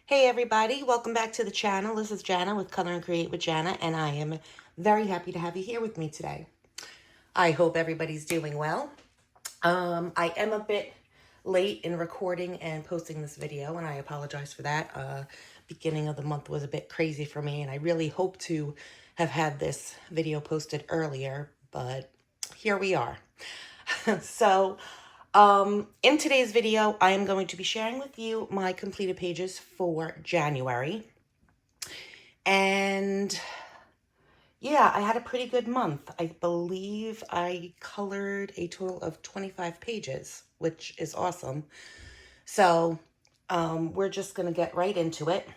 Hey everybody, welcome back to the channel. This is Jana with Color and Create with Jana, and I am very happy to have you here with me today. I hope everybody's doing well. I am a bit late in recording and posting this video, and I apologize for that. Beginning of the month was a bit crazy for me, and I really hope to have had this video posted earlier, but here we are. So, in today's video, I am going to be sharing with you my completed pages for January. And yeah, I had a pretty good month. I believe I colored a total of 25 pages, which is awesome. So, we're just going to get right into it.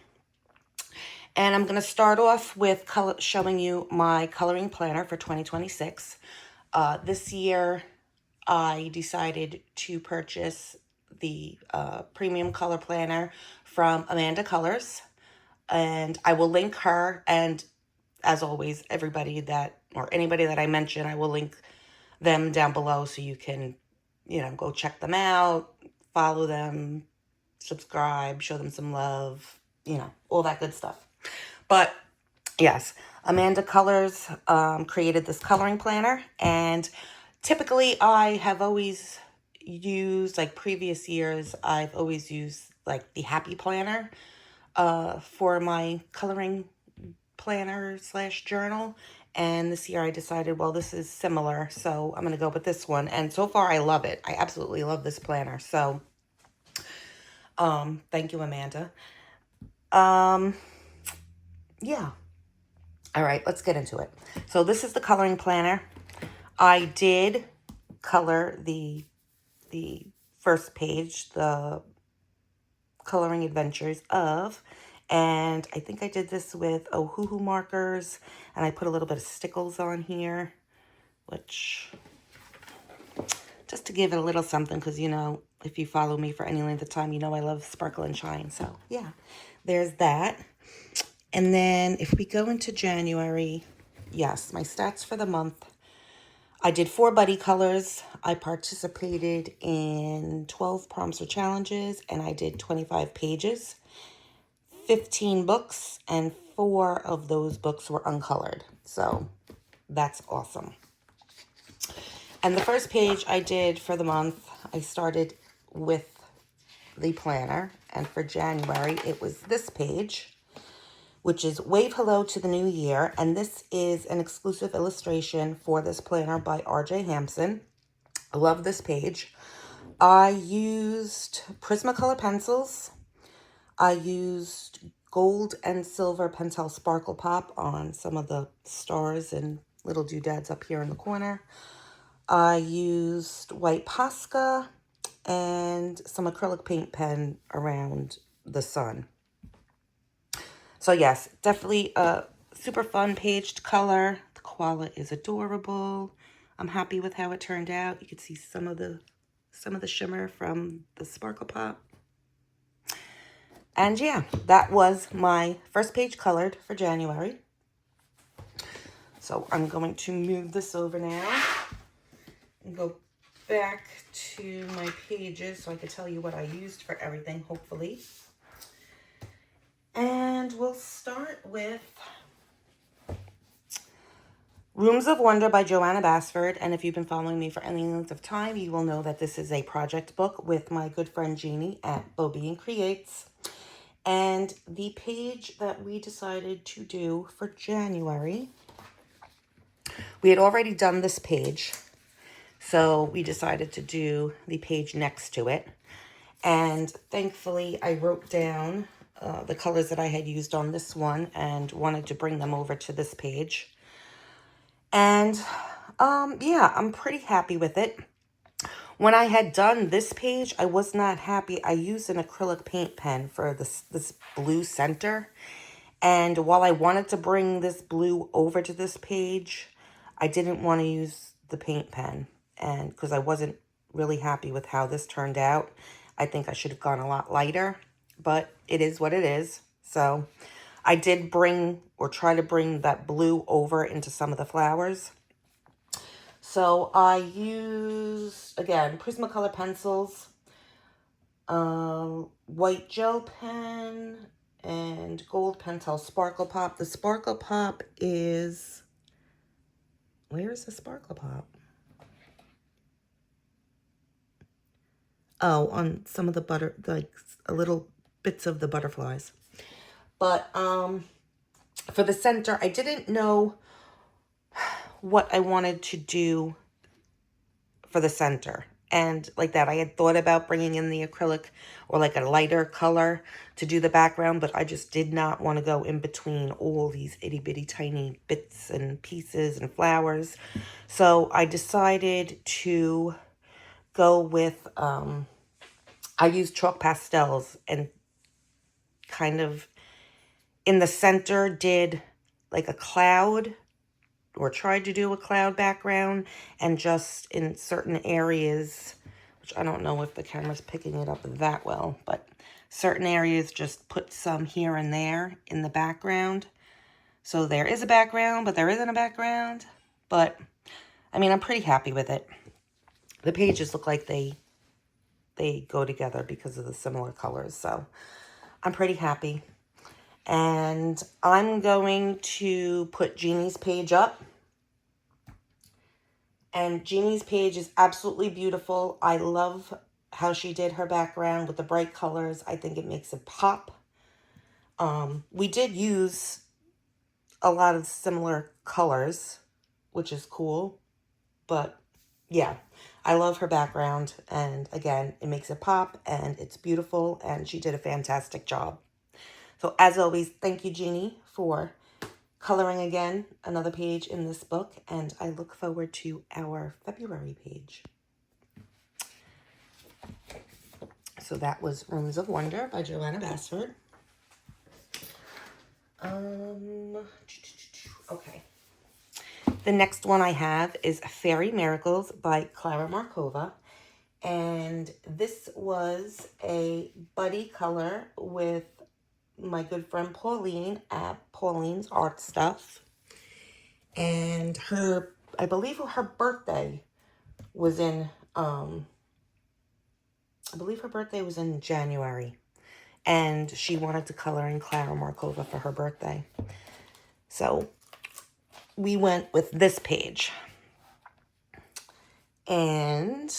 And I'm going to start off with showing you my coloring planner for 2026. This year, I decided to purchase the premium color planner from amandacolours, and I will link her, and as always, everybody that, or anybody that I mention, I will link them down below so you can, go check them out, follow them, subscribe, show them some love, all that good stuff. But yes, amandacolours created this coloring planner, and typically I have always used, like previous years, I've always used like the Happy Planner for my coloring planner slash journal. And this year I decided, well, this is similar, so I'm going to go with this one. And so far I love it. I absolutely love this planner. So, thank you, Amanda. Yeah. All right, let's get into it. So this is the coloring planner. I did color the first page, the Coloring Adventures of, and I think I did this with Ohuhu markers, and I put a little bit of stickles on here, which, just to give it a little something, because, if you follow me for any length of time, I love sparkle and shine. So, yeah, there's that. And then if we go into January, yes, my stats for the month. I did 4 buddy colors. I participated in 12 prompts or challenges, and I did 25 pages, 15 books, and 4 of those books were uncolored. So that's awesome. And the first page I did for the month, I started with the planner, and for January, it was this page, which is Wave Hello to the New Year. And this is an exclusive illustration for this planner by R.J. Hampson. I love this page. I used Prismacolor pencils. I used gold and silver Pentel Sparkle Pop on some of the stars and little doodads up here in the corner. I used white Posca and some acrylic paint pen around the sun. So yes, definitely a super fun page to color. The koala is adorable. I'm happy with how it turned out. You can see some of the shimmer from the Sparkle Pop. And yeah, that was my first page colored for January. So I'm going to move this over now and go back to my pages so I can tell you what I used for everything, hopefully. And we'll start with Rooms of Wonder by Joanna Basford. And if you've been following me for any length of time, you will know that this is a project book with my good friend Jeanne at BoBeanie Creates. And the page that we decided to do for January, we had already done this page, so we decided to do the page next to it. And thankfully, I wrote down the colors that I had used on this one and wanted to bring them over to this page. And yeah, I'm pretty happy with it. When I had done this page, I was not happy. I used an acrylic paint pen for this blue center. And while I wanted to bring this blue over to this page, I didn't want to use the paint pen. And because I wasn't really happy with how this turned out, I think I should have gone a lot lighter. But it is what it is. So I did bring, or try to bring, that blue over into some of the flowers. So I used, again, Prismacolor pencils, white gel pen, and Gold Pentel Sparkle Pop. The Sparkle Pop is, where is the Sparkle Pop? Oh, on some of the butter, like a little bits of the butterflies. But for the center, I didn't know what I wanted to do for the center. And like that, I had thought about bringing in the acrylic or like a lighter color to do the background, but I just did not want to go in between all these itty bitty tiny bits and pieces and flowers. So I decided to go with, I used chalk pastels and kind of in the center did like a cloud, or tried to do a cloud background, and just in certain areas, which I don't know if the camera's picking it up that well, but certain areas just put some here and there in the background. So there is a background, but there isn't a background. But, I mean, I'm pretty happy with it. The pages look like they go together because of the similar colors, so I'm pretty happy. And I'm going to put Jeannie's page up. And Jeannie's page is absolutely beautiful. I love how she did her background with the bright colors. I think it makes it pop. We did use a lot of similar colors, which is cool. But yeah, I love her background. And again, it makes it pop and it's beautiful. And she did a fantastic job. So as always, thank you, Jeannie, for coloring again another page in this book, and I look forward to our February page. So that was Rooms of Wonder by Joanna Basford. Okay. The next one I have is Fairy Miracles by Clara Markova. And this was a buddy color with my good friend Pauline at Pauline's Artstuff. And her, I believe her birthday was in, I believe her birthday was in January. And she wanted to color in Clara Markova for her birthday. So we went with this page. And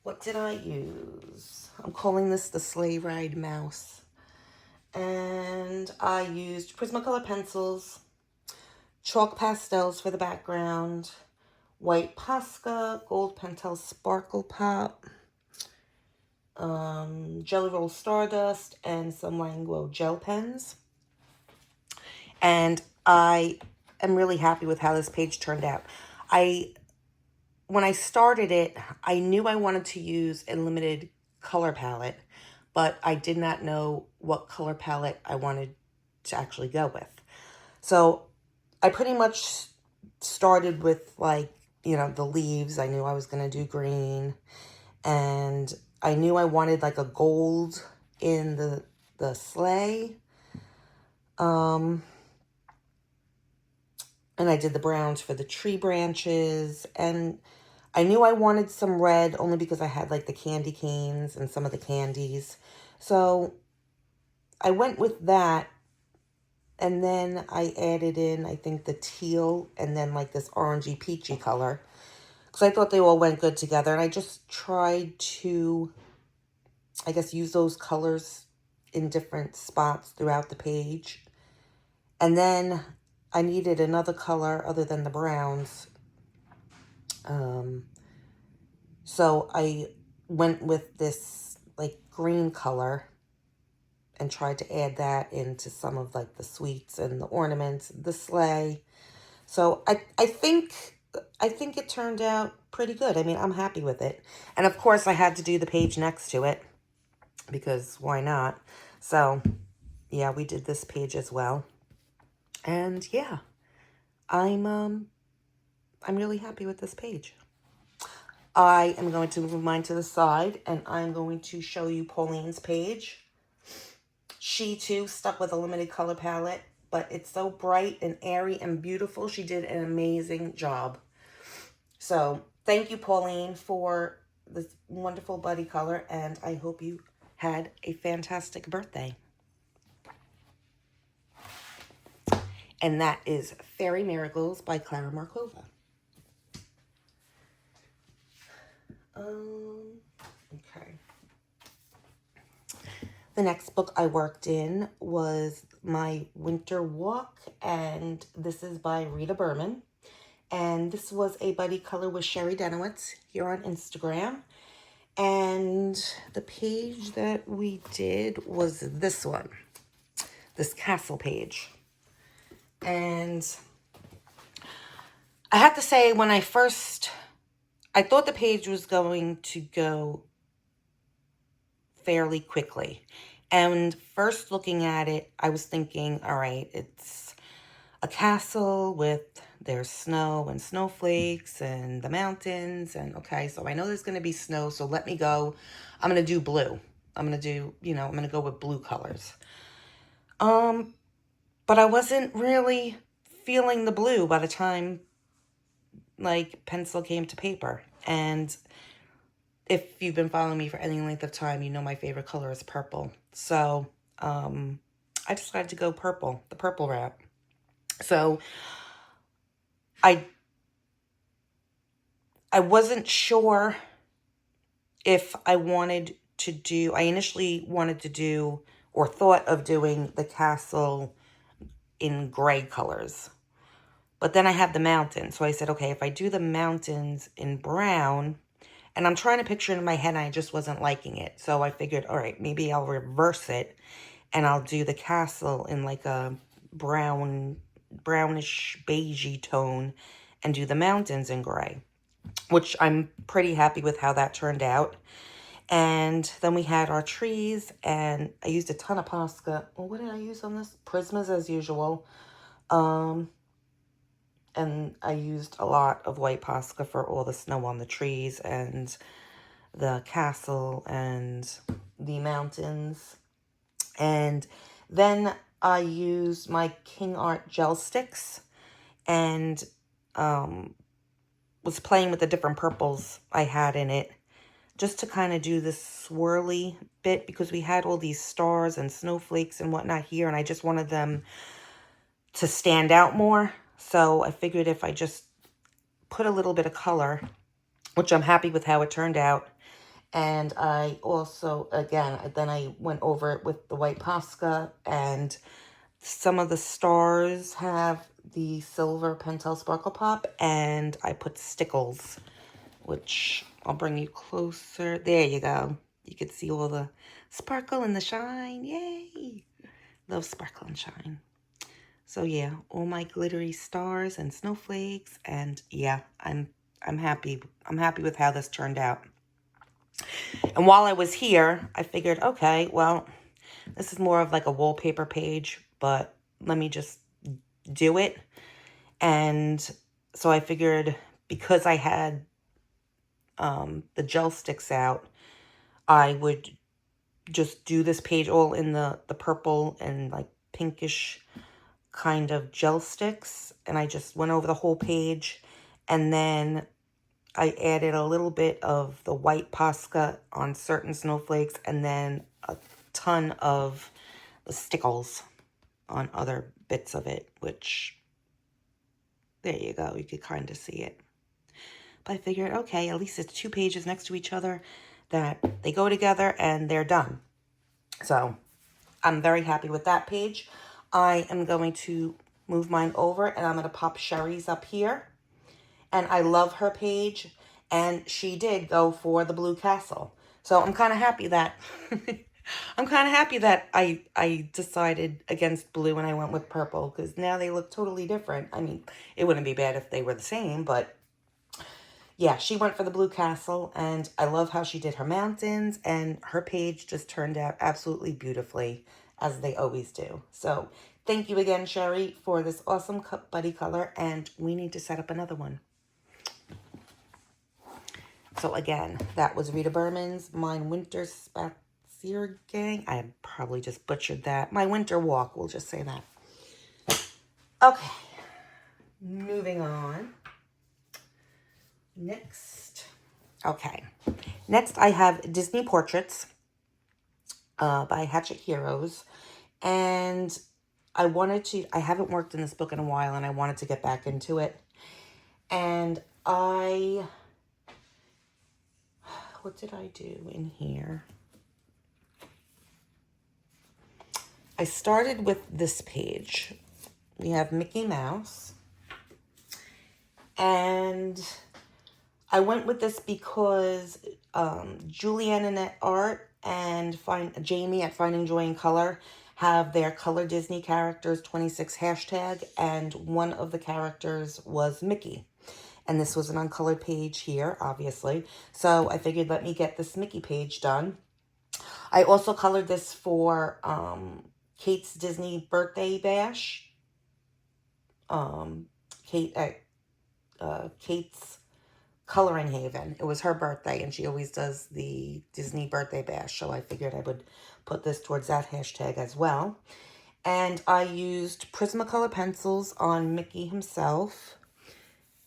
what did I use? I'm calling this the Sleigh Ride Mouse. And I used Prismacolor pencils, chalk pastels for the background, white Posca, gold Pentel Sparkle Pop, Jelly Roll Stardust, and some Languo gel pens. And I am really happy with how this page turned out. When I started it, I knew I wanted to use a limited color palette, but I did not know what color palette I wanted to actually go with. So I pretty much started with, like, you know, the leaves. I knew I was going to do green, and I knew I wanted like a gold in the sleigh. And I did the browns for the tree branches, and I knew I wanted some red only because I had like the candy canes and some of the candies. So I went with that, and then I added in, I think, the teal and then like this orangey peachy color, because I thought they all went good together. And I just tried to, I guess, use those colors in different spots throughout the page. And then I needed another color other than the browns. So I went with this like green color and tried to add that into some of like the sweets and the ornaments, the sleigh. So I think it turned out pretty good. I mean, I'm happy with it. And of course I had to do the page next to it because why not? So yeah, we did this page as well. And yeah, I'm really happy with this page. I am going to move mine to the side, and I'm going to show you Pauline's page. She too stuck with a limited color palette, but it's so bright and airy and beautiful. She did an amazing job. So thank you, Pauline, for this wonderful buddy color, and I hope you had a fantastic birthday. and that is Fairy Miracles by Clara Markova. Okay. The next book I worked in was My Winter Walk, and this is by Rita Berman. And this was a buddy color with Sherry Dennewitz here on Instagram. And the page that we did was this one, this castle page. And I have to say, when I thought the page was going to go fairly quickly. And first looking at it, I was thinking, all right, it's a castle with there's snow and snowflakes and the mountains. And okay, so I know there's going to be snow, so let me go. I'm going to do blue. I'm going to do, I'm going to go with blue colors. But I wasn't really feeling the blue by the time, like, pencil came to paper. And if you've been following me for any length of time, you know my favorite color is purple. So I decided to go purple, the purple route. So I wasn't sure if I wanted to do, I initially wanted to do or thought of doing the castle in gray colors. But then I have the mountains. So I said, okay, if I do the mountains in brown, and I'm trying to picture it in my head, and I just wasn't liking it. So I figured, all right, maybe I'll reverse it, and I'll do the castle in like a brownish beigey tone, and do the mountains in gray, which I'm pretty happy with how that turned out. And then we had our trees, and I used a ton of Posca. Well, what did I use on this? Prismas as usual. And I used a lot of white Posca for all the snow on the trees and the castle and the mountains. And then I used my King Art gel sticks and was playing with the different purples I had in it, just to kind of do this swirly bit, because we had all these stars and snowflakes and whatnot here, and I just wanted them to stand out more. So I figured if I just put a little bit of color, which I'm happy with how it turned out. And I also, again, then I went over it with the white Posca, and some of the stars have the silver Pentel Sparkle Pop, and I put stickles, which I'll bring you closer. There you go. You can see all the sparkle and the shine. Yay! Love sparkle and shine. So yeah, all my glittery stars and snowflakes, and yeah, I'm happy. I'm happy with how this turned out. And while I was here, I figured, okay, well, this is more of like a wallpaper page, but let me just do it. And so I figured, because I had the gel sticks out, I would just do this page all in the purple and like pinkish kind of gel sticks. And I just went over the whole page, and then I added a little bit of the white Posca on certain snowflakes, and then a ton of the stickles on other bits of it, which, there you go, you could kind of see it. But I figured, okay, at least it's 2 pages next to each other that they go together and they're done. So I'm very happy with that page. I am going to move mine over, and I'm going to pop Sherry's up here. And I love her page, and she did go for the blue castle. So I'm kind of happy that I decided against blue and I went with purple, because now they look totally different. I mean, it wouldn't be bad if they were the same, but yeah, she went for the blue castle, and I love how she did her mountains, and her page just turned out absolutely beautifully, as they always do. So thank you again, Sherry, for this awesome buddy color, and we need to set up another one. So again, that was Rita Berman's My Winter Spaziergang. I probably just butchered that. My Winter Walk, we'll just say that. Okay, moving on. Next I have Disney Portraits by Hatchet Heroes. And I haven't worked in this book in a while, and I wanted to get back into it. And what did I do in here? I started with this page. We have Mickey Mouse. And I went with this because Julianne at Art and Jamie at Finding Joy in Color have their Color Disney Characters 26 hashtag, and one of the characters was Mickey. And this was an uncolored page here, obviously. So I figured, let me get this Mickey page done. I also colored this for Kate's Disney Birthday Bash. Kate's Coloring Haven. It was her birthday, and she always does the Disney Birthday Bash, so I figured I would put this towards that hashtag as well. And I used Prismacolor pencils on Mickey himself,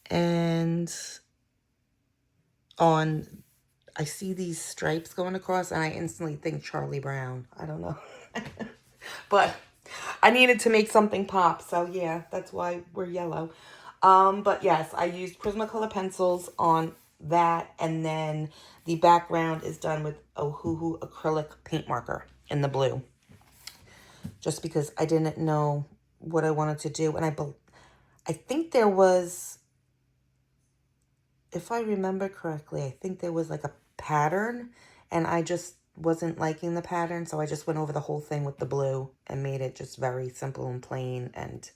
and I see these stripes going across, and I instantly think Charlie Brown. I don't know. But I needed to make something pop, so yeah, that's why we're yellow. But yes, I used Prismacolor pencils on that, and then the background is done with Ohuhu acrylic paint marker in the blue. Just because I didn't know what I wanted to do, and I think there was, if I remember correctly, I think there was like a pattern, and I just wasn't liking the pattern, so I just went over the whole thing with the blue and made it just very simple and plain, and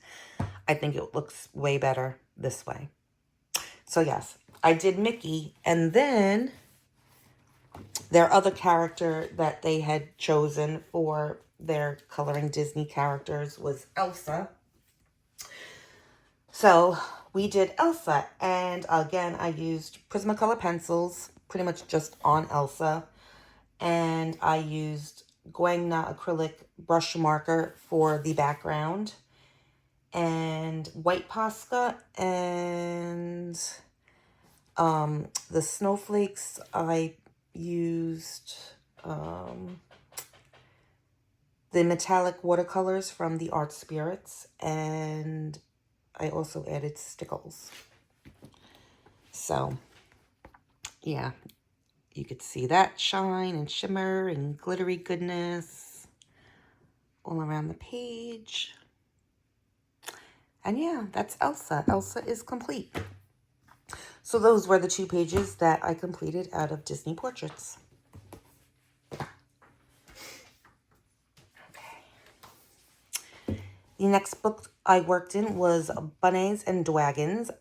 I think it looks way better this way. So yes, I did Mickey, and then their other character that they had chosen for their Coloring Disney characters was Elsa. So we did Elsa, and again, I used Prismacolor pencils, pretty much just on Elsa, and I used Guangna acrylic brush marker for the background, and white Posca, and the snowflakes I used the metallic watercolors from the Art Spirits, and I also added stickles. So yeah, you could see that shine and shimmer and glittery goodness all around the page. And yeah, that's Elsa. Elsa is complete. So those were the 2 pages that I completed out of Disney Portraits. The next book I worked in was Bunnies and Dragons,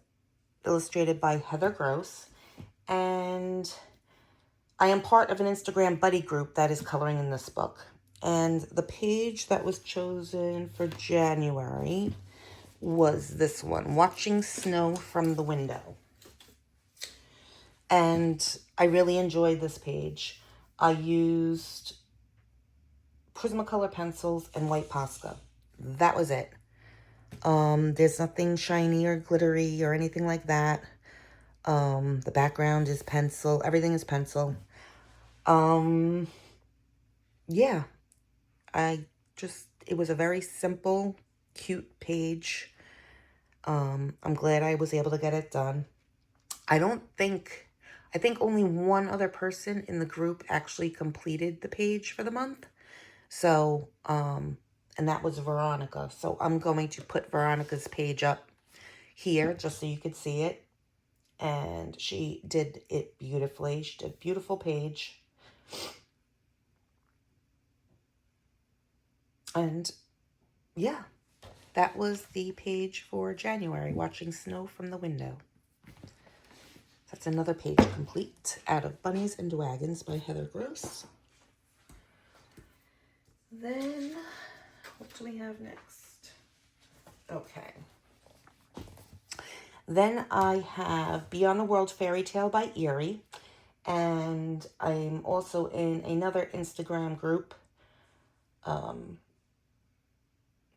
illustrated by Heather Gross. And I am part of an Instagram buddy group that is coloring in this book. And the page that was chosen for January was this one, Watching Snow from the Window. And I really enjoyed this page. I used Prismacolor pencils and white Posca. That was it. There's nothing shiny or glittery or anything like that. The background is pencil. Everything is pencil. Yeah. It was a very simple, cute page. I'm glad I was able to get it done. I think only one other person in the group actually completed the page for the month. So, and that was Veronica. So I'm going to put Veronica's page up here just so you could see it. And she did it beautifully. She did a beautiful page. And yeah, that was the page for January, Watching Snow from the Window. That's another page complete out of Bunnies and Dragons by Heather Gross. Then, what do we have next? Okay. Then I have Beyond the World Fairy Tale by Erie. And I'm also in another Instagram group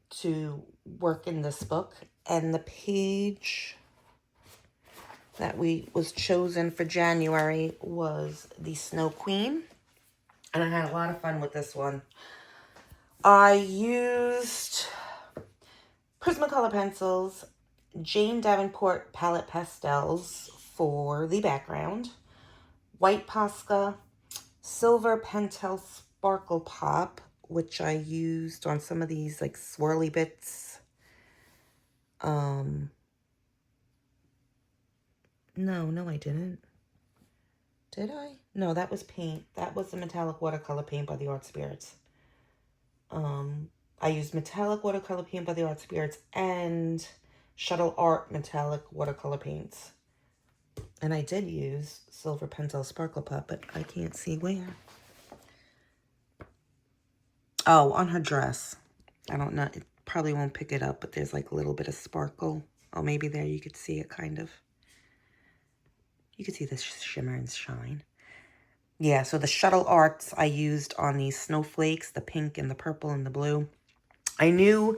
to work in this book. And the page that was chosen for January was the Snow Queen. And I had a lot of fun with this one. I used Prismacolor pencils, Jane Davenport palette pastels for the background, white Posca, silver Pentel Sparkle Pop, which I used on some of these like swirly bits. No, I didn't. Did I? No, that was paint. That was the metallic watercolor paint by the Art Spirits. I used metallic watercolor paint by the Art Spirits and Shuttle Art metallic watercolor paints. And I did use silver Pentel Sparkle Pop, but I can't see where. Oh, on her dress. I don't know. It probably won't pick it up, but there's like a little bit of sparkle. Oh, maybe there you could see it kind of. You could see the shimmer and shine. Yeah, so the Shuttle Arts I used on these snowflakes, the pink and the purple and the blue. I knew,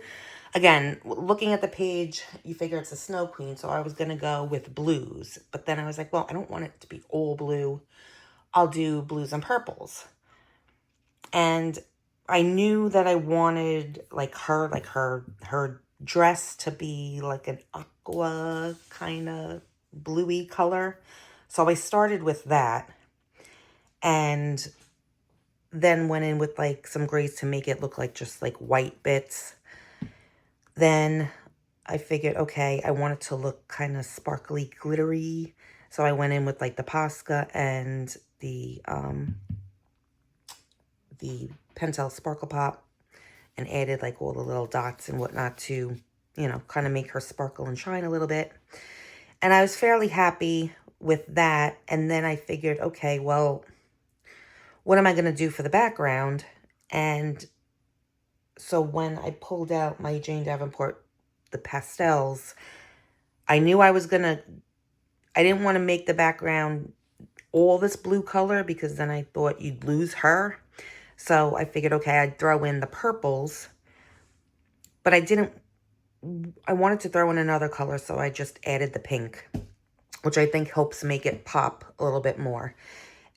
again, looking at the page, you figure it's a Snow Queen, so I was going to go with blues. But then I was like, well, I don't want it to be all blue. I'll do blues and purples. And I knew that I wanted her dress to be like an aqua kind of bluey color. So I started with that. And then went in with like some grays to make it look like just like white bits. Then I figured, okay, I want it to look kind of sparkly, glittery. So I went in with like the Posca and the Pentel Sparkle Pop and added like all the little dots and whatnot to, you know, kind of make her sparkle and shine a little bit. And I was fairly happy with that. And then I figured, okay, well, what am I going to do for the background? And so when I pulled out my Jane Davenport, the pastels, I knew I didn't want to make the background all this blue color because then I thought you'd lose her. So I figured, okay, I'd throw in the purples, but I wanted to throw in another color, so I just added the pink, which I think helps make it pop a little bit more.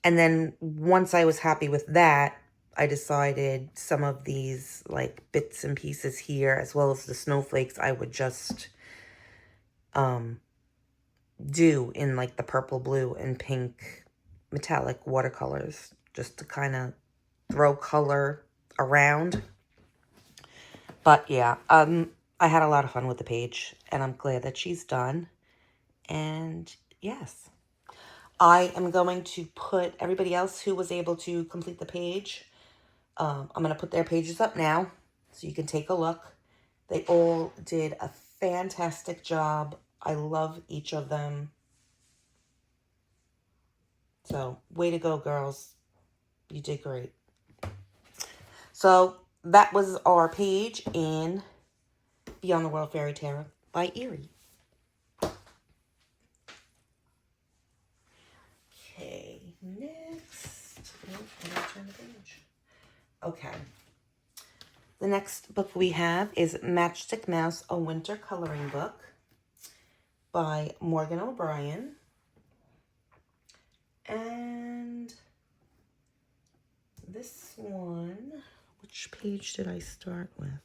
And then once I was happy with that, I decided some of these like bits and pieces here, as well as the snowflakes, I would just do in like the purple, blue, and pink metallic watercolors, just to kind of throw color around. But yeah, I had a lot of fun with the page, and I'm glad that she's done. And yes. I am going to put everybody else who was able to complete the page. I'm going to put their pages up now so you can take a look. They all did a fantastic job. I love each of them. So, way to go, girls. You did great. So, that was our page in Beyond the World Fairy Tale by Erie. Okay, next. Nope, I'm going to turn the page. Okay. The next book we have is Matchstick Mouse, a Winter Coloring Book by Morgan O'Brien. And this one, which page did I start with?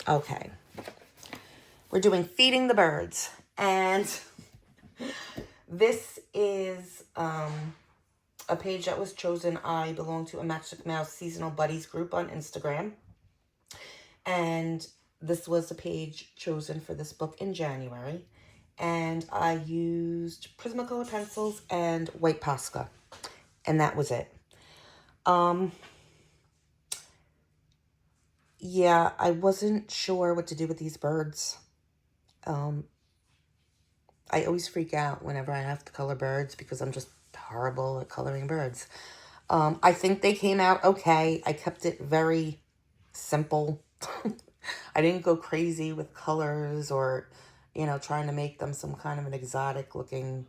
Okay. We're doing Feeding the Birds. And this is a page that was chosen. I belong to a Matchstick Mouse Seasonal Buddies group on Instagram. And this was a page chosen for this book in January. And I used Prismacolor pencils and white Posca. And that was it. Yeah, I wasn't sure what to do with these birds. I always freak out whenever I have to color birds because I'm just horrible at coloring birds. I think they came out okay. I kept it very simple. I didn't go crazy with colors or, you know, trying to make them some kind of an exotic looking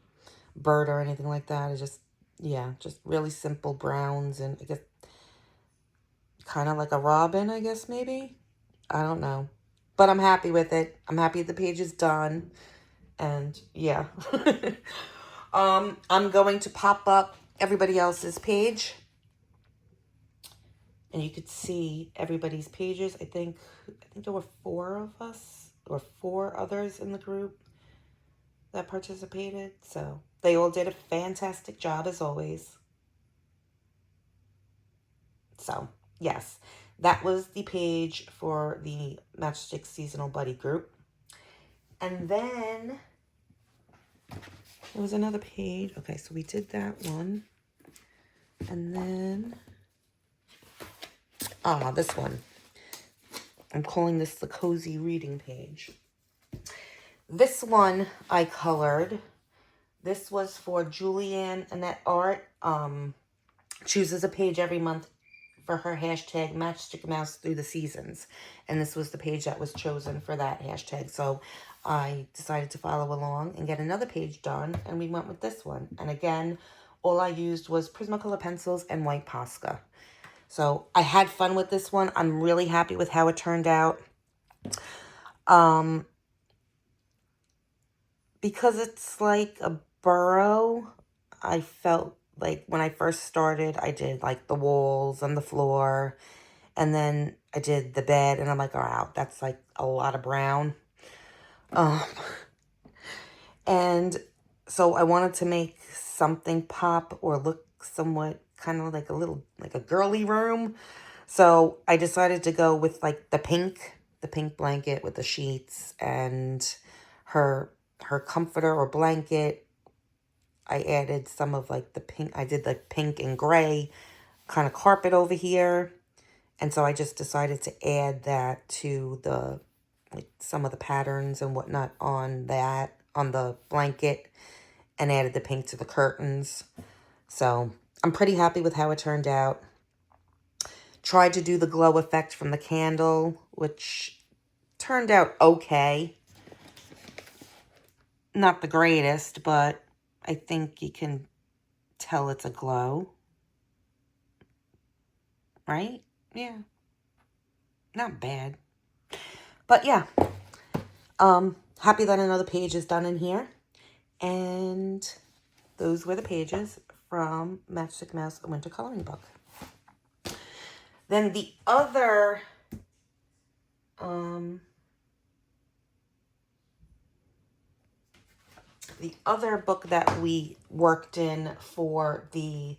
bird or anything like that. It just, yeah, just really simple browns and I guess kind of like a robin, I guess, maybe. I don't know. But I'm happy with it. I'm happy the page is done. And yeah. I'm going to pop up everybody else's page. And you could see everybody's pages. I think there were 4 of us or 4 others in the group that participated. So they all did a fantastic job as always. So yes, that was the page for the Matchstick Seasonal Buddy group. And then there was another page. Okay, so we did that one. And then, this one. I'm calling this the Cozy Reading page. This one I colored. This was for Julianne Annette Art. Chooses a page every month for her hashtag Matchstick Mouse Through the Seasons. And this was the page that was chosen for that hashtag. So I decided to follow along and get another page done. And we went with this one. And again, all I used was Prismacolor pencils and white Posca. So I had fun with this one. I'm really happy with how it turned out. Because it's like a burrow, I felt like when I first started, I did like the walls and the floor. And then I did the bed. And I'm like, oh, wow, that's like a lot of brown. And so I wanted to make something pop or look somewhat kind of like a girly room. So I decided to go with like the pink blanket with the sheets and her comforter or blanket. I added some of like the pink. I did like pink and gray kind of carpet over here. And so I just decided to add that to the, like some of the patterns and whatnot on the blanket, and added the pink to the curtains. So I'm pretty happy with how it turned out. Tried to do the glow effect from the candle, which turned out okay. Not the greatest, but I think you can tell it's a glow. Right? Yeah. Not bad. But yeah. Happy that another page is done in here. And those were the pages from Matchstick Mouse, A Winter Coloring Book. Then the other book that we worked in for the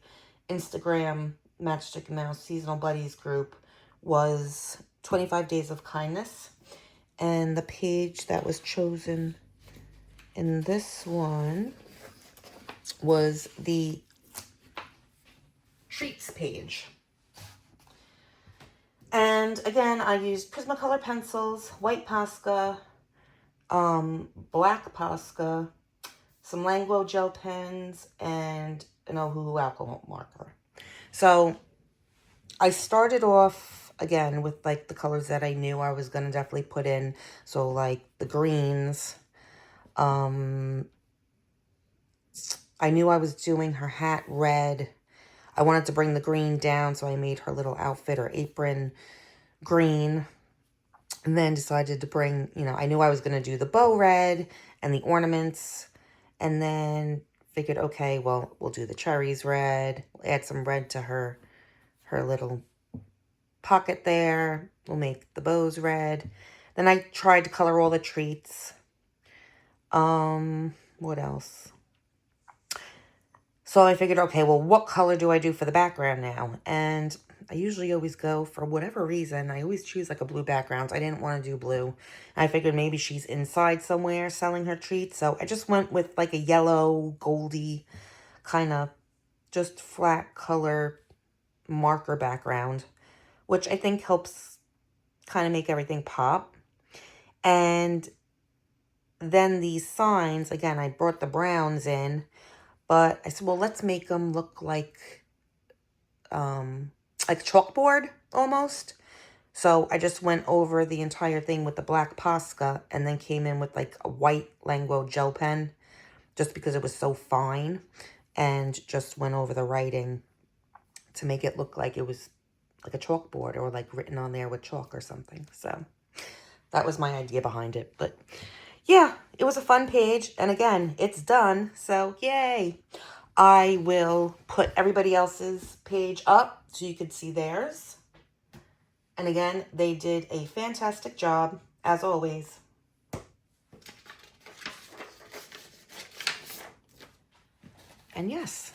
Instagram Matchstick Mouse Seasonal Buddies group was 25 Days of Kindness. And the page that was chosen in this one was the treats page. And again, I used Prismacolor pencils, white Posca, black Posca, some Langlo gel pens, and an Oahu alcohol marker. So I started off again with like the colors that I knew I was going to definitely put in. So like the greens. I knew I was doing her hat red. I wanted to bring the green down, so I made her little outfit or apron green. And then decided to bring, I knew I was going to do the bow red and the ornaments. And then figured, okay, well, we'll do the cherries red. We'll add some red to her little pocket there. We'll make the bows red. Then I tried to color all the treats. What else? So I figured, okay, well, what color do I do for the background now? And I usually always go, for whatever reason, I always choose like a blue background. I didn't want to do blue. I figured maybe she's inside somewhere selling her treats. So I just went with like a yellow, goldy, kind of just flat color marker background, which I think helps kind of make everything pop. And then these signs, again, I brought the browns in. But I said, well, let's make them look like chalkboard almost. So I just went over the entire thing with the black Posca and then came in with like a white Langlo gel pen just because it was so fine, and just went over the writing to make it look like it was like a chalkboard or like written on there with chalk or something. So that was my idea behind it. But yeah, it was a fun page. And again, it's done. So yay. I will put everybody else's page up so you can see theirs. And again, they did a fantastic job, as always. And yes,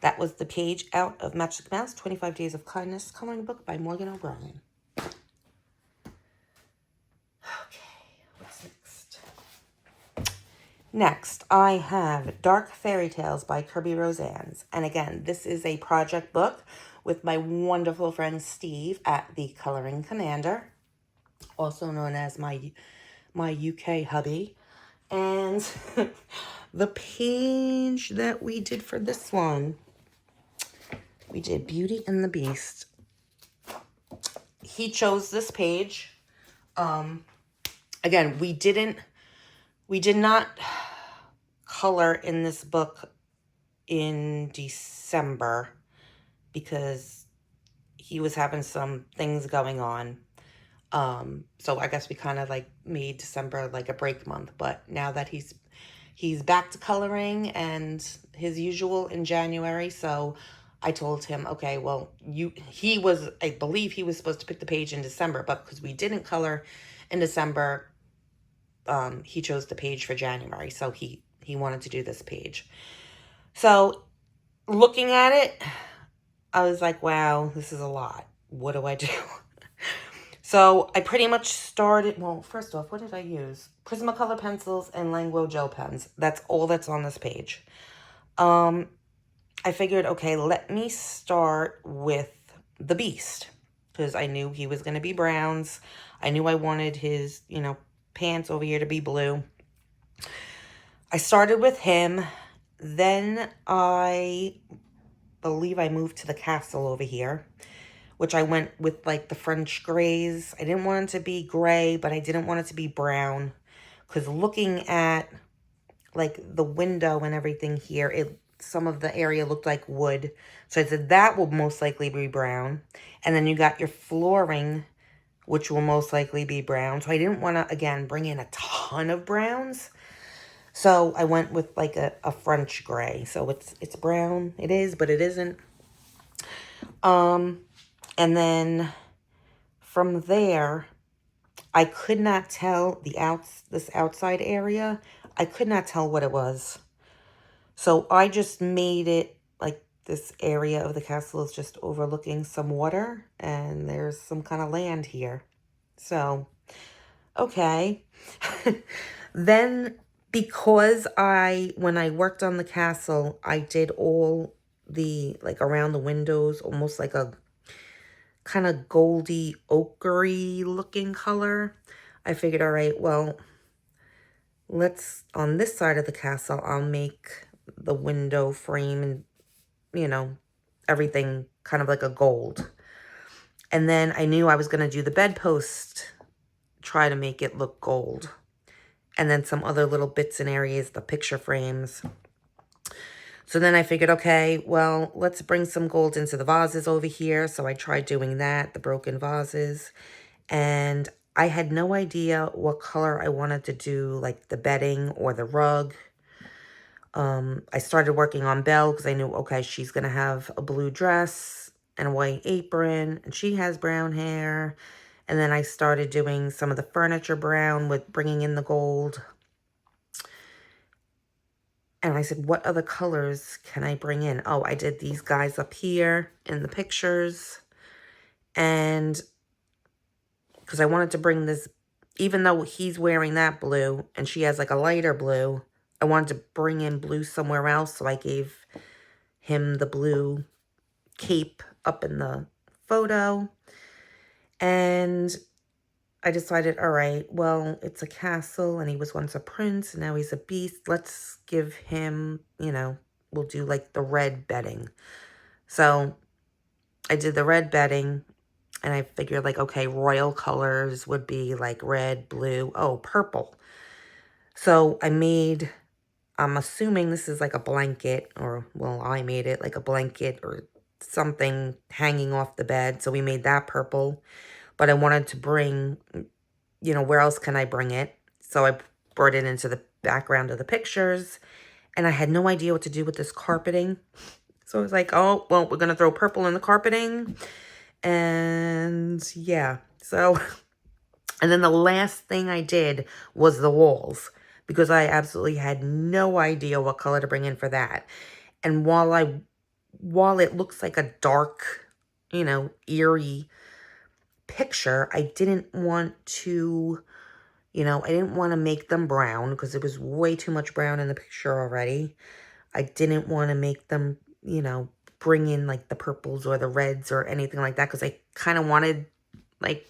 that was the page out of Matchstick Mouse, 25 Days of Kindness coloring book by Morgan O'Brien. Okay, what's next? Next, I have Dark Fairy Tales by Kirby Roseanne's. And again, this is a project book with my wonderful friend Steve at the Coloring Commander, also known as my UK hubby. And the page that we did for this one, we did Beauty and the Beast. He chose this page. Again, we did not color in this book in December because he was having some things going on. So I guess we kind of like made December like a break month, but now that he's back to coloring and his usual in January, so I told him, okay, well, I believe he was supposed to pick the page in December, but because we didn't color in December, he chose the page for January, so he wanted to do this page. So looking at it, I was like, wow, this is a lot. What do I do? So I pretty much started, well, first off, what did I use? Prismacolor pencils and Languo gel pens. That's all that's on this page. I figured, okay, let me start with the Beast, because I knew he was going to be browns. I knew I wanted his, pants over here to be blue. I started with him. Then I believe I moved to the castle over here, which I went with like the French grays. I didn't want it to be gray, but I didn't want it to be brown, because looking at like the window and everything here, some of the area looked like wood. So I said that will most likely be brown. And then you got your flooring, which will most likely be brown. So I didn't want to, again, bring in a ton of browns. So I went with like a French gray. So it's brown. It is, but it isn't. And then from there, I could not tell this outside area. I could not tell what it was. So I just made it like this area of the castle is just overlooking some water, and there's some kind of land here. So, okay. Then because when I worked on the castle, I did all the, like around the windows, almost like a kind of goldy ochre looking color. I figured, all right, well, on this side of the castle, I'll make the window frame and, everything kind of like a gold. And then I knew I was going to do the bedpost, try to make it look gold. And then some other little bits and areas, the picture frames. So then I figured, okay, well, let's bring some gold into the vases over here. So I tried doing that, the broken vases. And I had no idea what color I wanted to do, like the bedding or the rug. I started working on Belle because I knew, okay, she's going to have a blue dress and a white apron, and she has brown hair. And then I started doing some of the furniture brown with bringing in the gold. And I said, what other colors can I bring in? Oh, I did these guys up here in the pictures. And because I wanted to bring this, even though he's wearing that blue and she has like a lighter blue, I wanted to bring in blue somewhere else. So I gave him the blue cape up in the photo. And I decided, all right, well, it's a castle and he was once a prince and now he's a beast. Let's give him, we'll do like the red bedding. So I did the red bedding, and I figured like, okay, royal colors would be like red, blue, purple. So I'm assuming this is like a blanket, or, well, I made it like a blanket or something hanging off the bed. So we made that purple. But I wanted to bring, where else can I bring it? So I brought it into the background of the pictures. And I had no idea what to do with this carpeting. So I was like, oh, well, we're going to throw purple in the carpeting. And yeah, so, and then the last thing I did was the walls, because I absolutely had no idea what color to bring in for that. And while it looks like a dark, you know, eerie picture, I didn't want to, you know, I didn't want to make them brown because it was way too much brown in the picture already. I didn't want to make them, you know, bring in like the purples or the reds or anything like that, because I kind of wanted like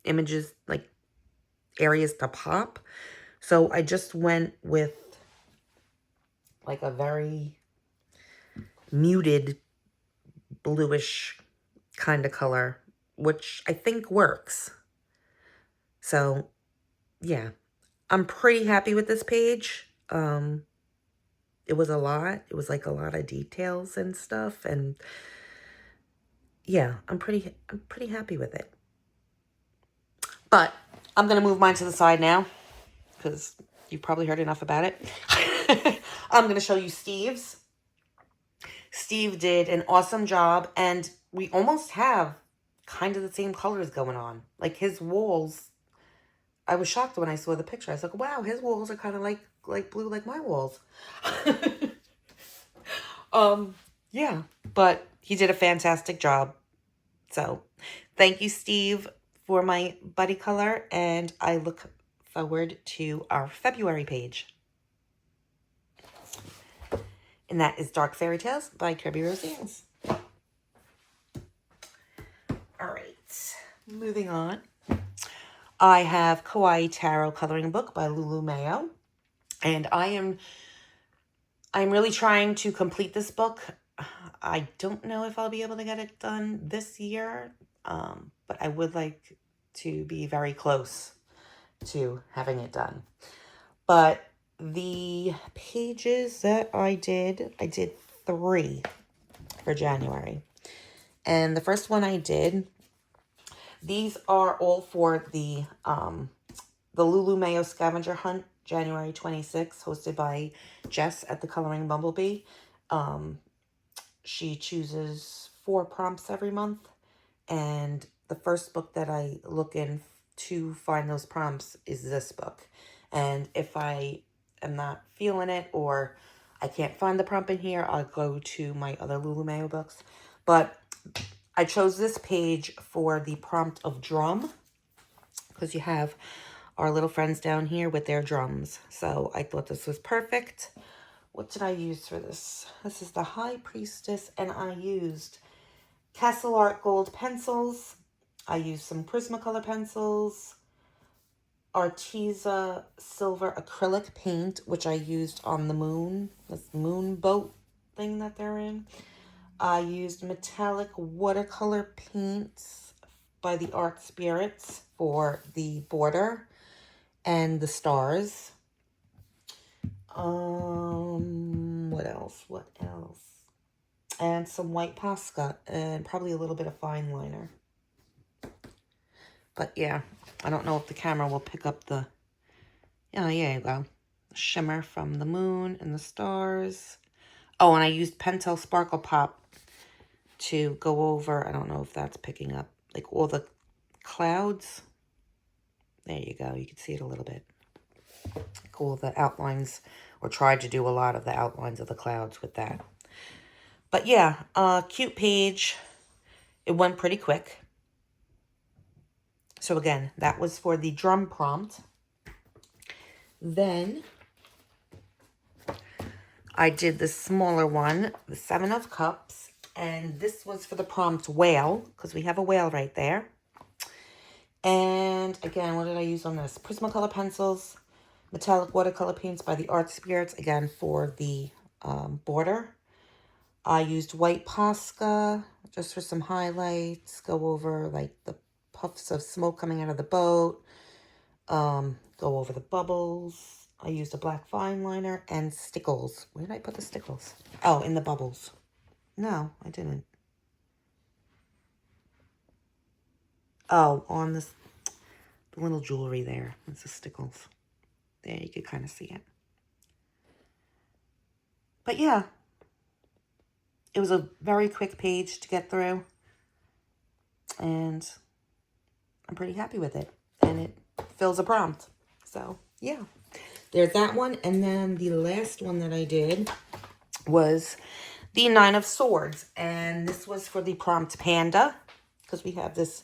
images, like areas to pop. So I just went with like a very muted bluish kind of color, which I think works. So yeah, I'm pretty happy with this page. It was a lot. It was like a lot of details and stuff, and yeah, I'm pretty happy with it. But I'm gonna move mine to the side now because you've probably heard enough about it. I'm gonna show you Steve's. Steve did an awesome job, and we almost have kind of the same colors going on. Like his walls, I was shocked when I saw the picture. I was like, wow, his walls are kind of like blue like my walls. Yeah, but he did a fantastic job. So thank you, Steve, for my buddy color, and I look forward to our February page. And that is Dark Fairy Tales by Kirby Roseanne's. All right, moving on. I have Kawaii Tarot Coloring Book by Lulu Mayo, and I'm really trying to complete this book. I don't know if I'll be able to get it done this year, but I would like to be very close to having it done. But the pages that I did 3 for January. And the first one I did, these are all for the Lulu Mayo Scavenger Hunt, January 26th, hosted by Jess at the Colouring.Bumblebee. She chooses 4 prompts every month, and the first book that I look in to find those prompts is this book. And if I am not feeling it or I can't find the prompt in here, I'll go to my other Lulu Mayo books. But I chose this page for the prompt of drum, because you have our little friends down here with their drums. So I thought this was perfect. What did I use for this? This is the High Priestess, and I used Castle Art Gold pencils. I used some Prismacolor pencils, Arteza Silver acrylic paint, which I used on the moon, this moon boat thing that they're in. I used metallic watercolor paints by the Art Spirits for the border and the stars. What else? And some white Posca and probably a little bit of fine liner. But yeah, I don't know if the camera will pick up the, yeah, you go. The shimmer from the moon and the stars. Oh, and I used Pentel Sparkle Pop to go over, I don't know if that's picking up, like all the clouds. There you go. You can see it a little bit. Cool, the outlines, or tried to do a lot of the outlines of the clouds with that. But yeah, cute page. It went pretty quick. So again, that was for the drum prompt. Then I did the smaller one, the 7 of Cups. And this was for the prompt whale, because we have a whale right there. And again, what did I use on this? Prismacolor pencils, metallic watercolor paints by the Art Spirits, again, for the border. I used white Posca just for some highlights, go over like the puffs of smoke coming out of the boat, go over the bubbles. I used a black fine liner and stickles. Where did I put the stickles? Oh, in the bubbles. No, I didn't. Oh, on this the little jewelry there. That's the stickles. There, you could kind of see it. But yeah, it was a very quick page to get through. And I'm pretty happy with it. And it fills a prompt. So, yeah. There's that one. And then the last one that I did was the Nine of Swords. And this was for the prompt panda. Because we have this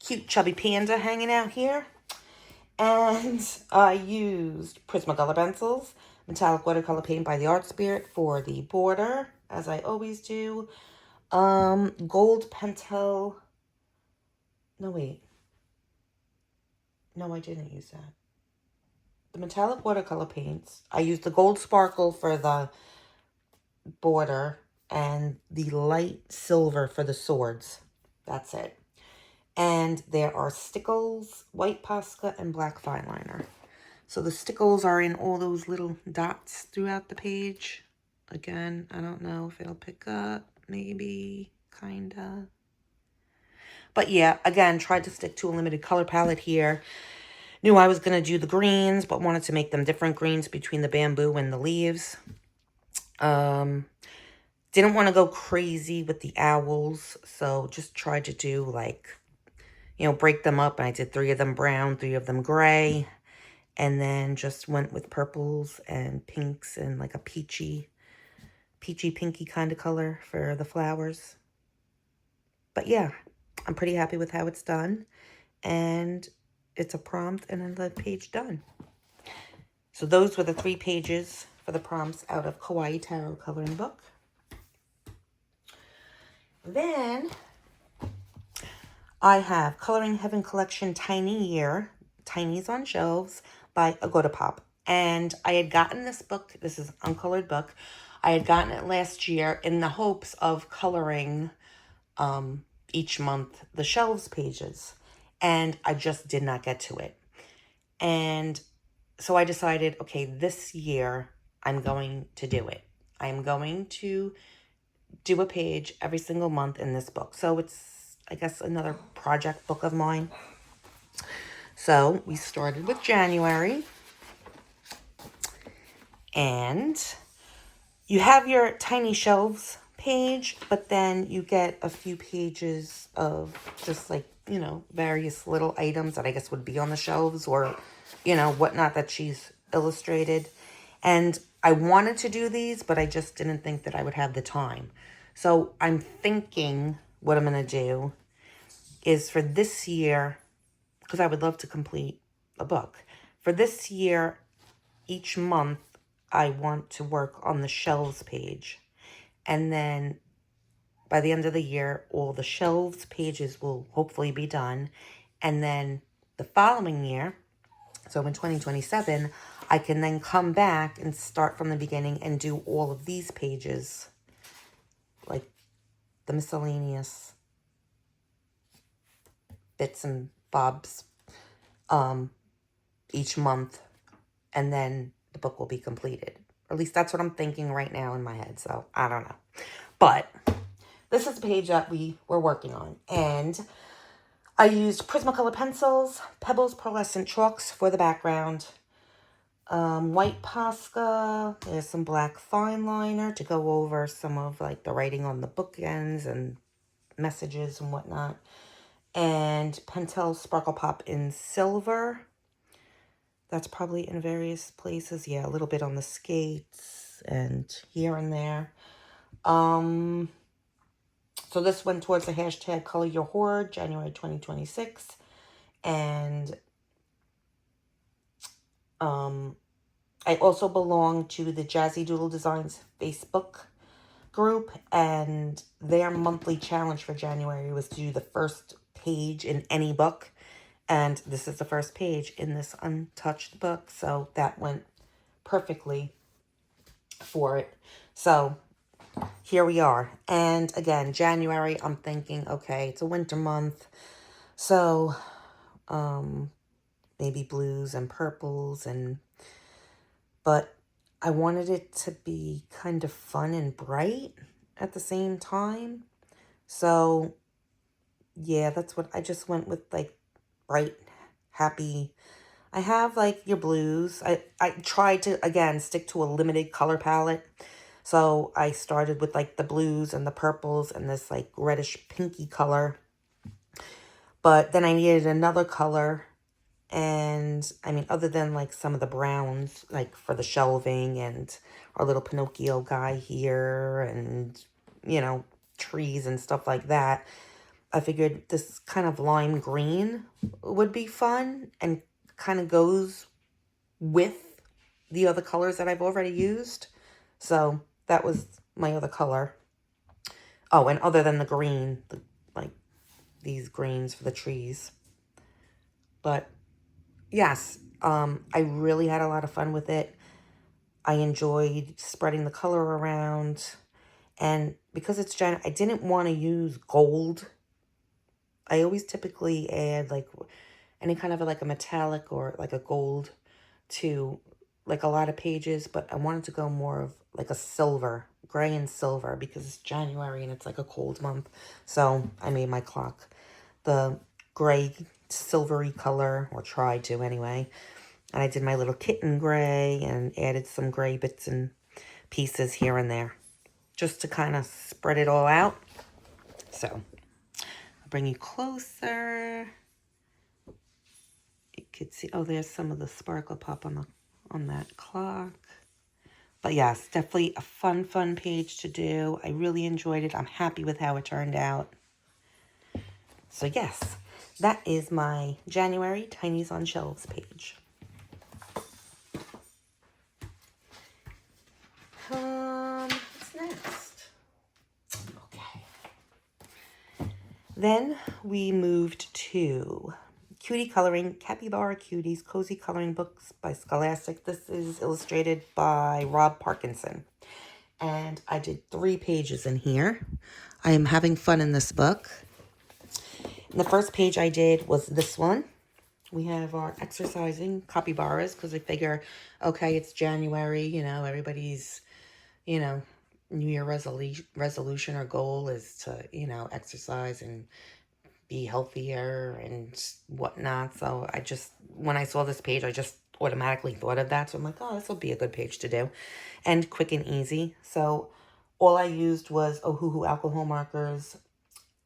cute chubby panda hanging out here. And I used Prismacolor pencils, metallic watercolor paint by the Art Spirit for the border, as I always do. Gold Pentel. No, wait. No, I didn't use that. The metallic watercolor paints. I used the gold sparkle for the border and the light silver for the swords. That's it. And there are stickles, white Posca, and black fine liner. So the stickles are in all those little dots throughout the page. Again, I don't know if it'll pick up. Maybe, kinda. But yeah, again, tried to stick to a limited color palette here. Knew I was going to do the greens, but wanted to make them different greens between the bamboo and the leaves. Didn't want to go crazy with the owls, so just tried to do like, you know, break them up. And I did 3 of them brown, 3 of them gray. And then just went with purples and pinks and like a peachy pinky kind of color for the flowers. But yeah, I'm pretty happy with how it's done. And it's a prompt and then the page done. So those were the 3 pages for the prompts out of Kawaii Tarot Coloring Book. Then I have Coloring Heaven Collection Tiny Year, Tinies on Shelves by Pop. And I had gotten this book, this is an uncolored book. I had gotten it last year in the hopes of coloring each month the shelves pages. And I just did not get to it. And so I decided, okay, this year I'm going to do it. I'm going to do a page every single month in this book. So it's, I guess, another project book of mine. So we started with January. And you have your tiny shelves page, but then you get a few pages of just like, you know, various little items that I guess would be on the shelves or, you know, whatnot that she's illustrated. And I wanted to do these, but I just didn't think that I would have the time. So I'm thinking what I'm going to do is for this year, because I would love to complete a book. For this year, each month, I want to work on the shelves page. And then by the end of the year, all the shelves pages will hopefully be done. And then the following year, so in 2027, I can then come back and start from the beginning and do all of these pages, like the miscellaneous bits and bobs each month. And then the book will be completed. Or at least that's what I'm thinking right now in my head. So I don't know. But this is the page that we were working on. And I used Prismacolor pencils, Pebbles pearlescent chalks for the background, white Posca, there's some black fine liner to go over some of like the writing on the bookends and messages and whatnot, and Pentel Sparkle Pop in silver. That's probably in various places. Yeah, a little bit on the skates and here and there. So this went towards the hashtag Color Your Hoard, January 2026. And I also belong to the Jazzy Doodle Designs Facebook group. And their monthly challenge for January was to do the first page in any book. And this is the first page in this untouched book. So that went perfectly for it. So here we are. And again, January, I'm thinking, okay, it's a winter month. So maybe blues and purples. But I wanted it to be kind of fun and bright at the same time. So yeah, that's what I just went with, like bright, happy. I have like your blues. I tried to, again, stick to a limited color palette. So I started with like the blues and the purples and this like reddish pinky color. But then I needed another color. And I mean, other than like some of the browns, like for the shelving and our little Pinocchio guy here and, you know, trees and stuff like that, I figured this kind of lime green would be fun and kind of goes with the other colors that I've already used. So that was my other color. Oh, and other than the green, like these greens for the trees. But yes, I really had a lot of fun with it. I enjoyed spreading the color around. And because it's Jeanne, I didn't want to use gold. I always typically add like any kind of like a metallic or like a gold to like a lot of pages, but I wanted to go more of like a silver, gray and silver, because it's January and it's like a cold month. So I made my clock the gray silvery color, or tried to anyway. And I did my little kitten gray and added some gray bits and pieces here and there just to kind of spread it all out. So I'll bring you closer. You could see, oh, there's some of the sparkle pop on that clock. But yes, definitely a fun page to do. I really enjoyed it. I'm happy with how it turned out. So yes, that is my January Tinies on Shelves page. What's next? Okay. Then we moved to Cutie Coloring, Capybara Cuties, Cozy Coloring Books by Scholastic. This is illustrated by Rob Parkinson. And I did 3 pages in here. I am having fun in this book. And the first page I did was this one. We have our exercising capybaras because I figure, okay, it's January, you know, everybody's, you know, New Year resolution or goal is to, you know, exercise and be healthier and whatnot. So I just, when I saw this page, I just automatically thought of that. So I'm like, oh, this will be a good page to do. And quick and easy. So all I used was Ohuhu alcohol markers.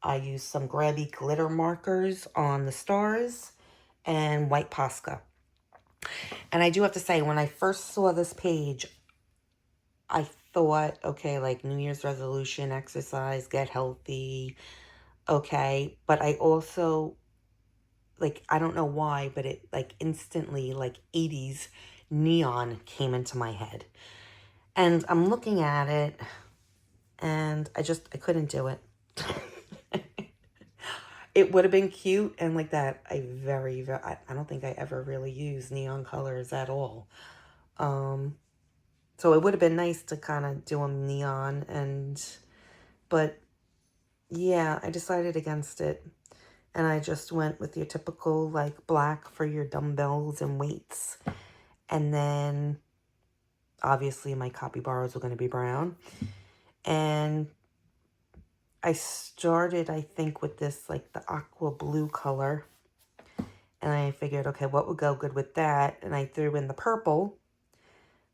I used some grabby glitter markers on the stars and white Posca. And I do have to say, when I first saw this page, I thought, okay, like New Year's resolution, exercise, get healthy, okay. But I also, like, I don't know why, but it, like, instantly, like, 80s neon came into my head. And I'm looking at it, and I couldn't do it. It would have been cute, and like that, I don't think I ever really used neon colors at all. So it would have been nice to kind of do them neon, but yeah, I decided against it. And I just went with your typical like black for your dumbbells and weights. And then obviously my capybaras were going to be brown. And I started, I think, with this like the aqua blue color. And I figured, okay, what would go good with that? And I threw in the purple.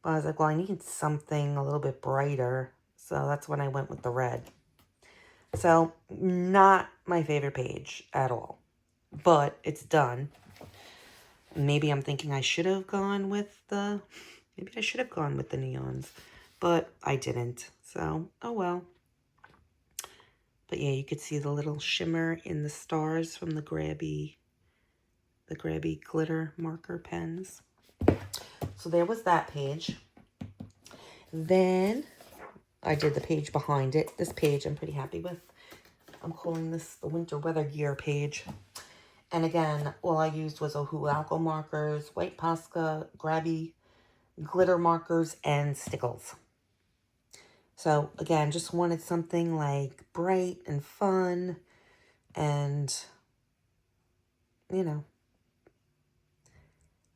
But I was like, well, I need something a little bit brighter. So that's when I went with the red. So not my favorite page at all. But it's done. Maybe I'm thinking I should have gone with the... Maybe I should have gone with the neons. But I didn't. So, oh well. But yeah, you could see the little shimmer in the stars from the grabby glitter marker pens. So there was that page. Then I did the page behind it. This page I'm pretty happy with. I'm calling this the winter weather gear page. And again, all I used was Ohuhu alcohol markers, white Posca, grabby glitter markers, and stickles. So again, just wanted something like bright and fun and, you know,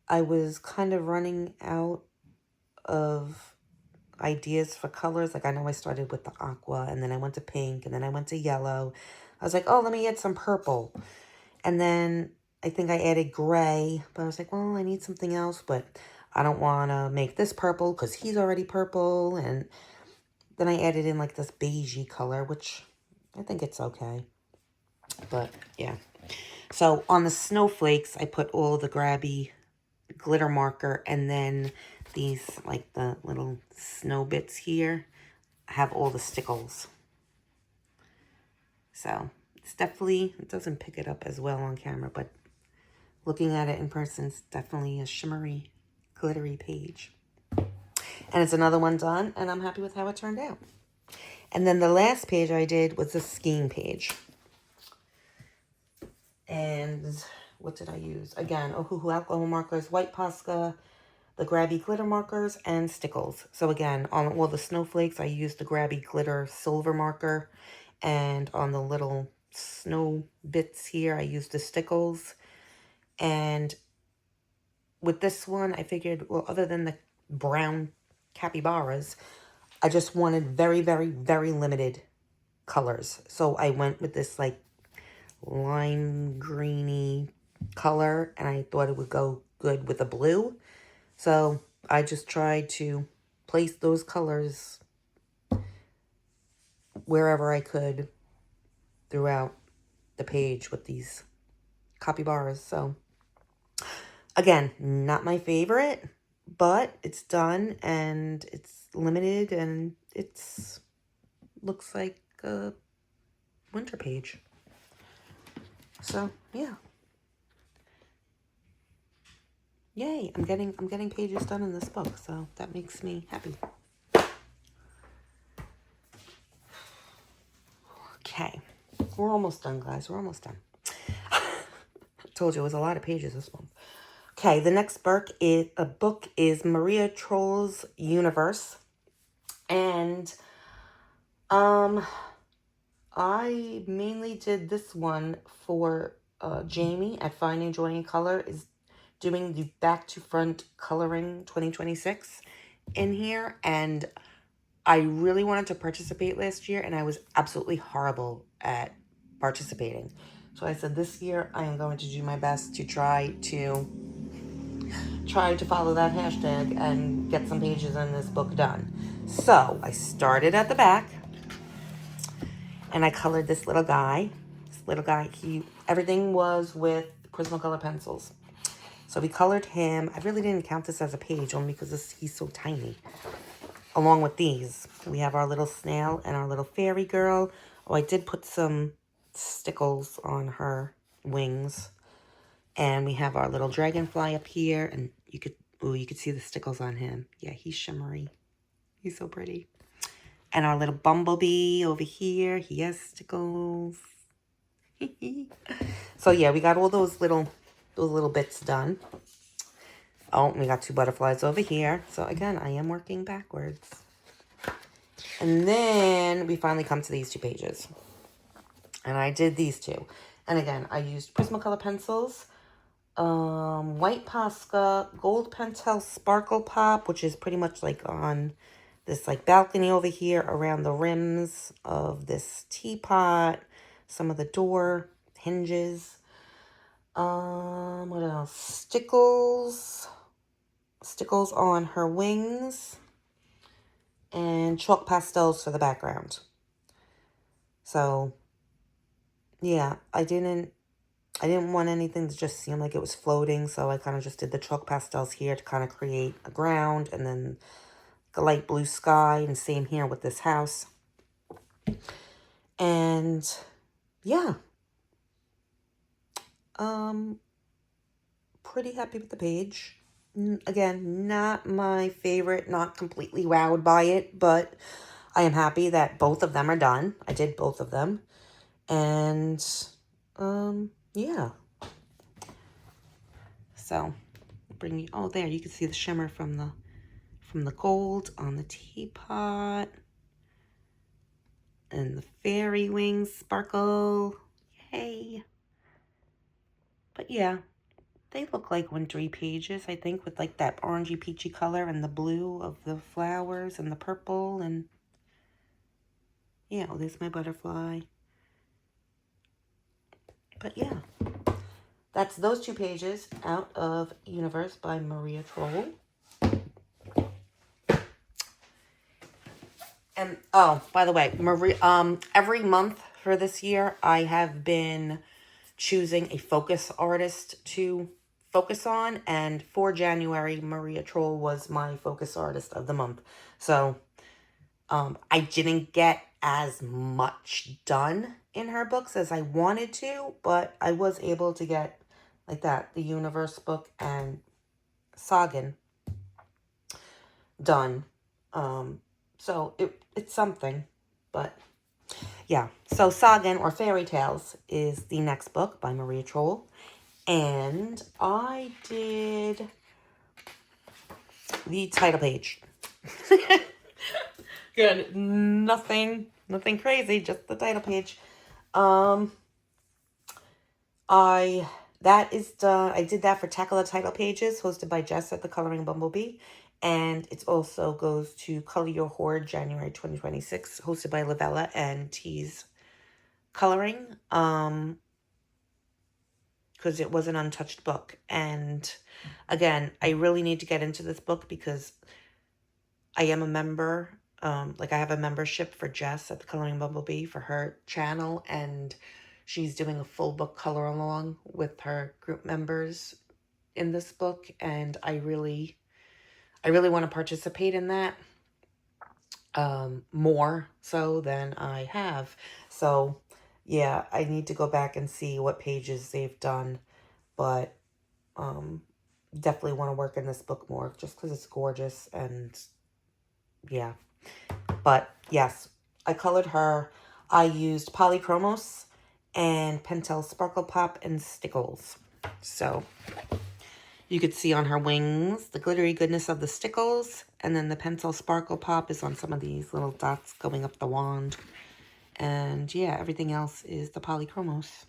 I was kind of running out of ideas for colors. Like I know I started with the aqua and then I went to pink and then I went to yellow. I was like, oh, let me add some purple. And then I think I added gray, but I was like, well, I need something else, but I don't want to make this purple because he's already purple. And then I added in like this beigey color, which I think it's okay. But yeah. So on the snowflakes, I put all the grabby glitter marker, and then these, like the little snow bits here, have all the stickles. So it's definitely, it doesn't pick it up as well on camera, but looking at it in person, it's definitely a shimmery, glittery page. And it's another one done, and I'm happy with how it turned out. And then the last page I did was the skiing page. And what did I use? Again, Ohuhu alcohol markers, white Posca, the grabby glitter markers, and stickles. So again, on all the snowflakes, I used the grabby glitter silver marker. And on the little snow bits here, I used the stickles. And with this one, I figured, well, other than the brown capybaras, I just wanted very, very, very limited colors. So I went with this like lime greeny color, and I thought it would go good with a blue. So I just tried to place those colors wherever I could throughout the page with these capybaras. So again, not my favorite, but it's done and it's limited and it's looks like a winter page. So yeah. Yay, I'm getting pages done in this book, so that makes me happy. Okay. We're almost done, guys. We're almost done. I told you it was a lot of pages this month. Okay, the next book is Maria Troll's Universe. And I mainly did this one for Jamie at Finding Joy in Color is doing the Back to Front Coloring 2026 in here. And I really wanted to participate last year, and I was absolutely horrible at participating. So I said this year I am going to do my best to try to follow that hashtag and get some pages in this book done. So I started at the back, and I colored this little guy. Everything was with Prismacolor pencils. So we colored him. I really didn't count this as a page only because he's so tiny. Along with these, we have our little snail and our little fairy girl. Oh, I did put some stickles on her wings. And we have our little dragonfly up here, and you could see the stickles on him. Yeah, he's shimmery. He's so pretty. And our little bumblebee over here, he has stickles. So yeah, we got all those little bits done. Oh, we got two butterflies over here. So again, I am working backwards. And then we finally come to these two pages. And I did these two. And again, I used Prismacolor pencils. White Posca, Gold Pentel Sparkle Pop, which is pretty much like on this like balcony over here around the rims of this teapot, some of the door hinges. What else? Stickles on her wings, and chalk pastels for the background. So yeah, I didn't want anything to just seem like it was floating, so I kind of just did the chalk pastels here to kind of create a ground, and then the light blue sky, and same here with this house. And yeah, pretty happy with the page. Again, not my favorite, not completely wowed by it, but I am happy that both of them are done. I did both of them. And yeah. So bring you, oh, there you can see the shimmer from the gold on the teapot, and the fairy wings sparkle. Yay. But yeah, they look like wintry pages, I think, with like that orangey peachy color and the blue of the flowers and the purple. And yeah, oh, there's my butterfly. But yeah, that's those two pages out of Universe by Maria Troll. And oh, by the way, Maria, every month for this year, I have been choosing a focus artist to focus on. And for January, Maria Troll was my focus artist of the month. So I didn't get as much done in her books as I wanted to, but I was able to get like that, the Universe book and Sagan done. So it's something, but yeah. So Sagan, or Fairy Tales, is the next book by Maria Troll. And I did the title page. Good. Nothing crazy, just the title page. That is done. I did that for Tackle the Title Pages, hosted by Jess at the Colouring.Bumblebee. And it also goes to Color Your Horde, January 2026, hosted by Lavella and T's Coloring. Because it was an untouched book. And again, I really need to get into this book because I am a member. Like I have a membership for Jess at the Colouring.Bumblebee for her channel, and she's doing a full book color along with her group members in this book, and I really want to participate in that more so than I have. So yeah, I need to go back and see what pages they've done, but definitely want to work in this book more just because it's gorgeous. And yeah, but yes, I colored her. I used Polychromos and Pentel Sparkle Pop and Stickles. So you could see on her wings the glittery goodness of the Stickles, and then the Pentel Sparkle Pop is on some of these little dots going up the wand. And yeah, everything else is the Polychromos.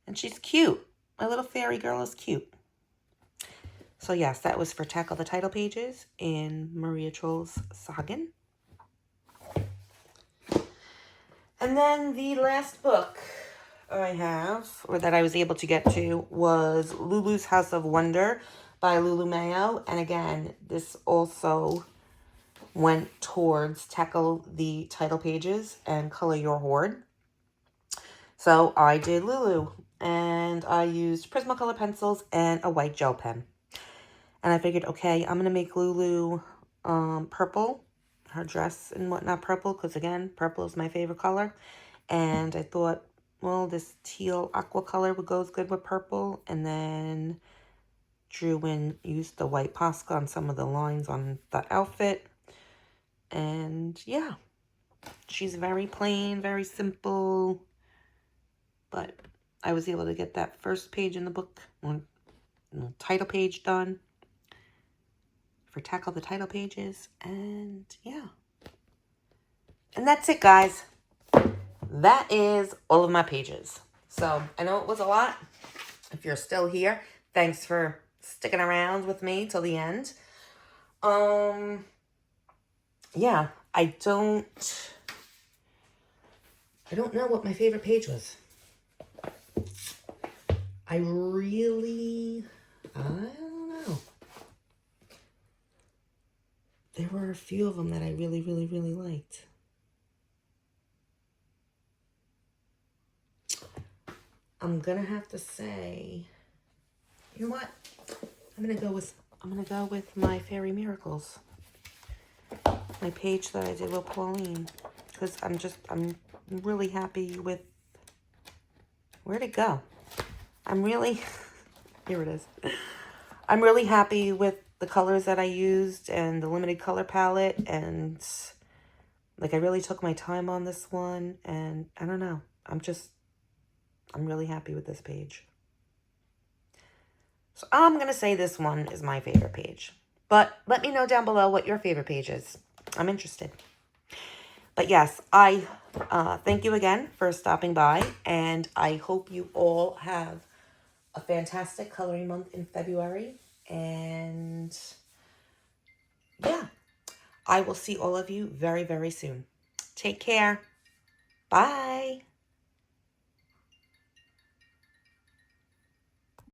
And she's cute. My little fairy girl is cute. So yes, that was for Tackle the Title Pages in Maria Troll's Sagan. And then the last book I have, or that I was able to get to, was Lulu's House of Wonder by Lulu Mayo. And again, this also went towards Tackle the Title Pages and Color Your Horde. So I did Lulu, and I used Prismacolor pencils and a white gel pen. And I figured, okay, I'm going to make Lulu purple, her dress and whatnot purple, because again, purple is my favorite color. And I thought, well, this teal aqua color goes good with purple. And then drew in, used the white Posca on some of the lines on the outfit. And yeah, she's very plain, very simple. But I was able to get that first page in the book, title page done for Tackle the Title Pages. And yeah. And that's it, guys. That is all of my pages. So I know it was a lot. If you're still here, thanks for sticking around with me till the end. Yeah, I don't know what my favorite page was. I don't know. There were a few of them that I really liked. I'm gonna have to say, you know what? I'm gonna go with my Fairy Miracles. My page that I did with Pauline. Because I'm really happy with, where'd it go? Here it is. I'm really happy with the colors that I used and the limited color palette, and like I really took my time on this one, and I don't know. I'm really happy with this page. So I'm going to say this one is my favorite page. But let me know down below what your favorite page is. I'm interested. But yes, I thank you again for stopping by, and I hope you all have a fantastic coloring month in February. And yeah, I will see all of you very soon. Take care. Bye.